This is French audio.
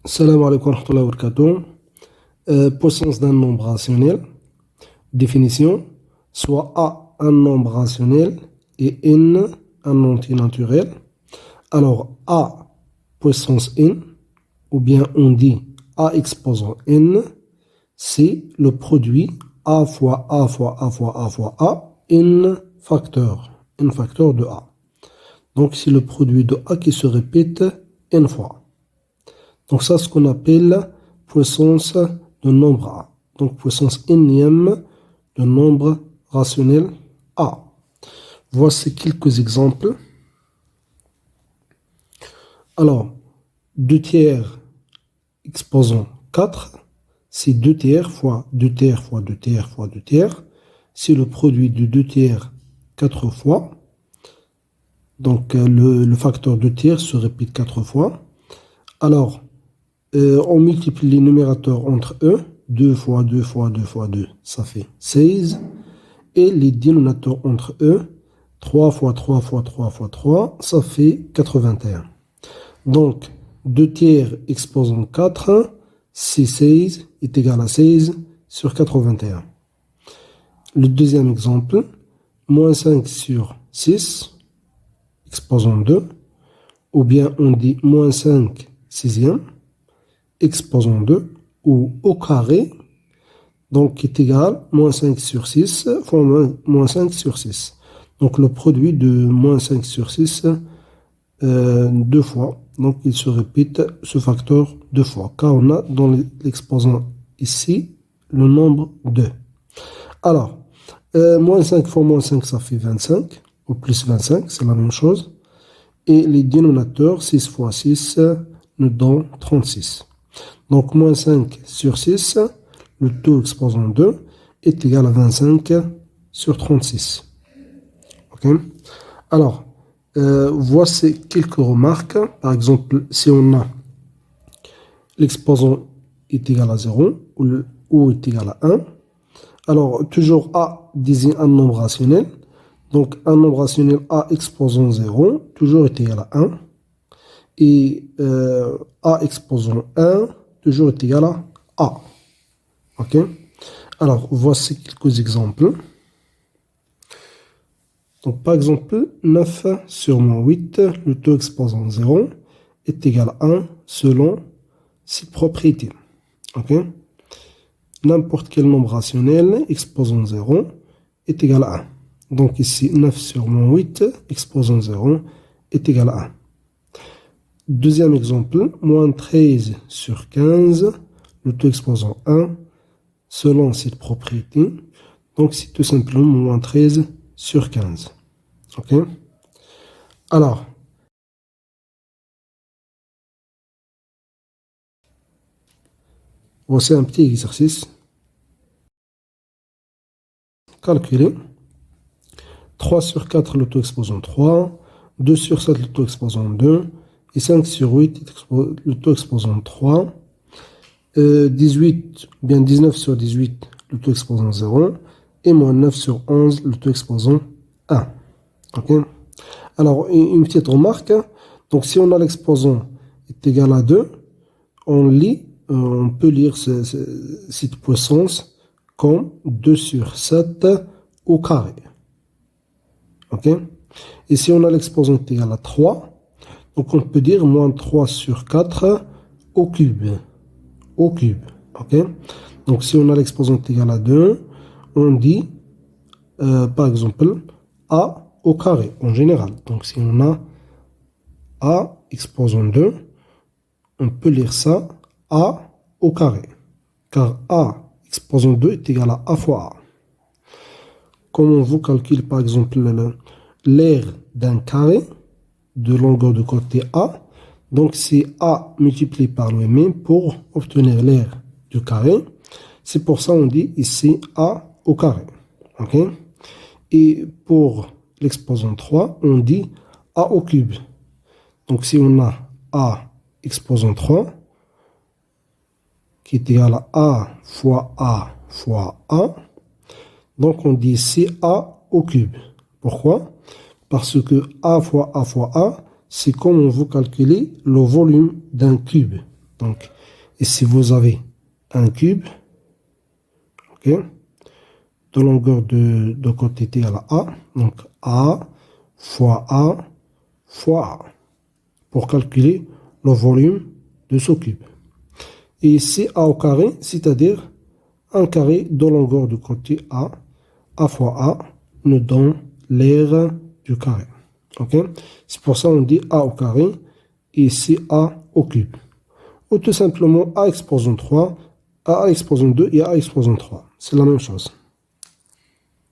Salam alaikum wa rahmatullahi wa barakatuh. Puissance d'un nombre rationnel. Définition. Soit A un nombre rationnel et N un entier naturel. Alors A puissance N, ou bien on dit A exposant N, c'est le produit A fois A fois A fois A fois A, N facteur de A. Donc c'est le produit de A qui se répète N fois. Donc ça, c'est ce qu'on appelle puissance de nombre A. Donc puissance énième de nombre rationnel A. Voici quelques exemples. Alors, 2 tiers exposant 4, c'est 2 tiers fois 2 tiers fois 2 tiers fois 2 tiers. C'est le produit de 2 tiers 4 fois. Donc le facteur 2 tiers se répète 4 fois. Alors, on multiplie les numérateurs entre eux. 2 fois 2 fois 2 fois 2, ça fait 16. Et les dénominateurs entre eux, 3 fois 3 fois 3 fois 3, ça fait 81. Donc, 2 tiers exposant 4, c'est 16, est égal à 16 sur 81. Le deuxième exemple, moins 5 sur 6, exposant 2, ou bien on dit moins 5 sixième, exposant 2, ou au carré, donc est égal à moins 5 sur 6 fois moins 5 sur 6. Donc le produit de moins 5 sur 6 deux fois. Donc il se répète ce facteur deux fois, car on a dans l'exposant ici le nombre 2. Alors, moins 5 fois moins 5, ça fait 25, ou plus 25, c'est la même chose. Et les dénominateurs, 6 fois 6, nous donnent 36. Donc, moins 5 sur 6, le tout exposant 2, est égal à 25 sur 36. OK? Alors, voici quelques remarques. Par exemple, si on a l'exposant est égal à 0 ou est égal à 1, alors toujours A désigne un nombre rationnel. Donc, un nombre rationnel A exposant 0, toujours est égal à 1. Et A exposant 1, toujours est égal à A. OK? Alors, voici quelques exemples. Donc, par exemple, 9 sur moins 8, le taux exposant 0 est égal à 1 selon cette propriété. OK? N'importe quel nombre rationnel exposant 0 est égal à 1. Donc, ici, 9 sur moins 8 exposant 0 est égal à 1. Deuxième exemple, moins 13 sur 15, le taux exposant 1, selon cette propriété. Donc, c'est tout simplement moins 13 sur 15. OK? Alors, voici un petit exercice. Calculer 3 sur 4, le taux exposant 3, 2 sur 7, le taux exposant 2, et 5 sur 8, le taux exposant 3, 18, bien 19 sur 18, le taux exposant 0, et moins 9 sur 11, le taux exposant 1. OK? Alors, une petite remarque. Donc, si on a l'exposant est égal à 2, on peut lire cette puissance comme 2 sur 7 au carré. OK? Et si on a l'exposant est égal à 3, donc on peut dire moins 3 sur 4 au cube. Au cube. OK? Donc, si on a l'exposant est égal à 2, on dit, par exemple, A au carré, en général. Donc, si on a A exposant 2, on peut lire ça A au carré. Car A exposant 2 est égal à A fois A. Comment vous calculez, par exemple, l'aire d'un carré de longueur de côté A? Donc, c'est A multiplié par lui-même pour obtenir l'aire du carré. C'est pour ça qu'on dit ici A au carré. OK? Et pour l'exposant 3, on dit A au cube. Donc, si on a A exposant 3, qui est égal à A fois A fois A, donc on dit ici A au cube. Pourquoi? Parce que A fois A fois A, c'est comment vous calculez le volume d'un cube. Donc, ici, vous avez un cube, ok, de longueur de côté t égale à A. Donc, A fois A fois A, pour calculer le volume de ce cube. Et ici, A au carré, c'est-à-dire un carré de longueur de côté A fois A, nous donne l'aire du carré. Ok? C'est pour ça qu'on dit A au carré, et ici A au cube. Ou tout simplement A exposant 3, A exposant 2 et A exposant 3. C'est la même chose.